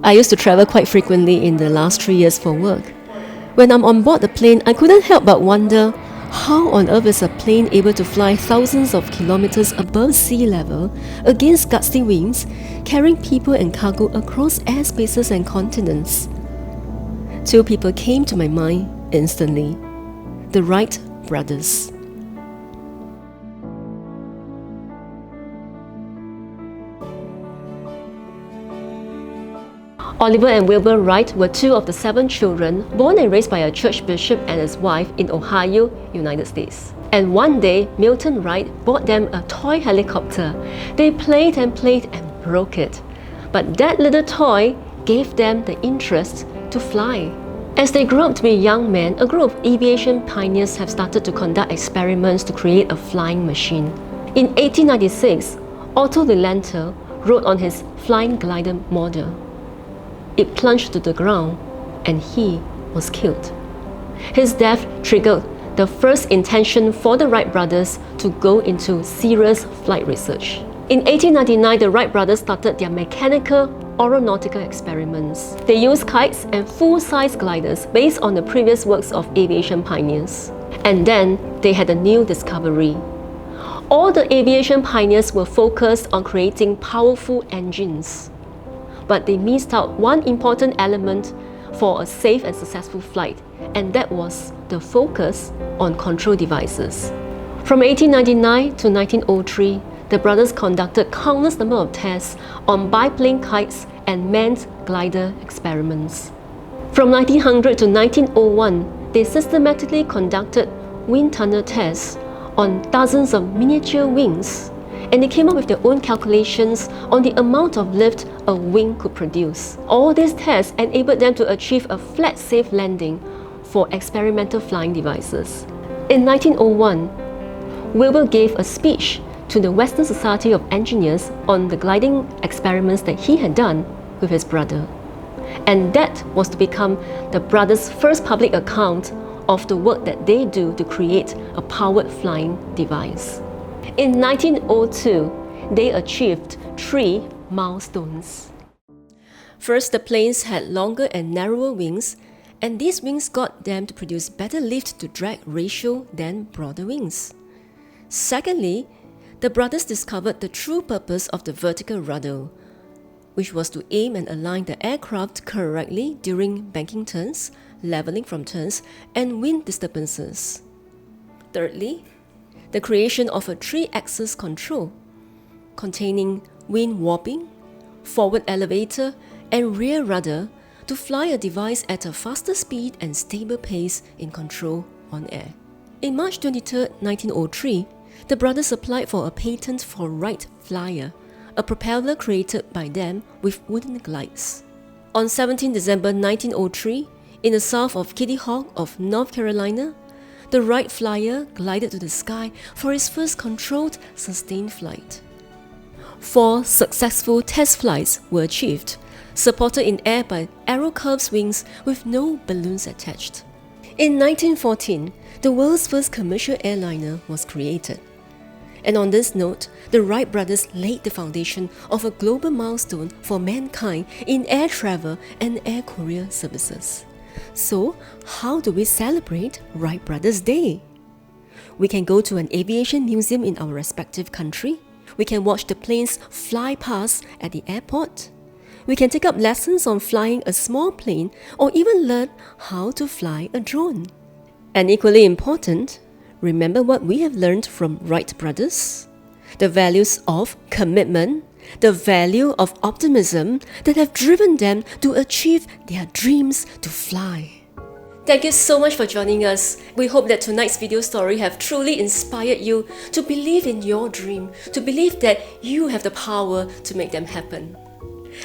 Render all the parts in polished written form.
I used to travel quite frequently in the last 3 years for work. When I'm on board the plane, I couldn't help but wonder, how on earth is a plane able to fly thousands of kilometers above sea level against gusty winds, carrying people and cargo across airspaces and continents? Two people came to my mind instantly: the Wright brothers. Oliver and Wilbur Wright were two of the 7 children born and raised by a church bishop and his wife in Ohio, United States. And one day, Milton Wright bought them a toy helicopter. They played and broke it. But that little toy gave them the interest to fly. As they grew up to be young men, a group of aviation pioneers have started to conduct experiments to create a flying machine. In 1896, Otto Lilienthal rode on his flying glider model. It plunged to the ground and he was killed. His death triggered the first intention for the Wright brothers to go into serious flight research. In 1899, the Wright brothers started their mechanical aeronautical experiments. They used kites and full-size gliders based on the previous works of aviation pioneers. And then they had a new discovery. All the aviation pioneers were focused on creating powerful engines. But they missed out one important element for a safe and successful flight, and that was the focus on control devices. From 1899 to 1903, the brothers conducted countless number of tests on biplane kites and manned glider experiments. From 1900 to 1901, they systematically conducted wind tunnel tests on dozens of miniature wings, and they came up with their own calculations on the amount of lift a wing could produce. All these tests enabled them to achieve a flat, safe landing for experimental flying devices. In 1901, Wilbur gave a speech to the Western Society of Engineers on the gliding experiments that he had done with his brother. And that was to become the brothers' first public account of the work that they do to create a powered flying device. In 1902, they achieved 3 milestones. First, the planes had longer and narrower wings, and these wings got them to produce better lift-to-drag ratio than broader wings. Secondly, the brothers discovered the true purpose of the vertical rudder, which was to aim and align the aircraft correctly during banking turns, leveling from turns, and wind disturbances. Thirdly, the creation of a 3-axis control containing wind warping, forward elevator, and rear rudder to fly a device at a faster speed and stable pace in control on air. In March 23, 1903, the brothers applied for a patent for Wright Flyer, a propeller created by them with wooden glides. On 17 December 1903, in the south of Kitty Hawk of North Carolina, the Wright Flyer glided to the sky for its first controlled, sustained flight. 4 successful test flights were achieved, supported in air by aero-curved wings with no balloons attached. In 1914, the world's first commercial airliner was created. And on this note, the Wright brothers laid the foundation of a global milestone for mankind in air travel and air courier services. So, how do we celebrate Wright Brothers Day? We can go to an aviation museum in our respective country. We can watch the planes fly past at the airport. We can take up lessons on flying a small plane or even learn how to fly a drone. And equally important, remember what we have learned from Wright brothers? The values of commitment, the value of optimism that have driven them to achieve their dreams to fly. Thank you so much for joining us. We hope that tonight's video story have truly inspired you to believe in your dream, to believe that you have the power to make them happen.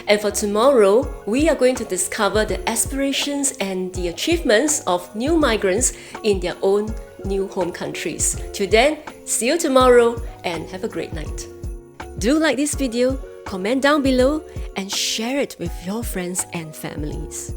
And for tomorrow, we are going to discover the aspirations and the achievements of new migrants in their own new home countries. Till then, see you tomorrow and have a great night. Do like this video, comment down below, and share it with your friends and families.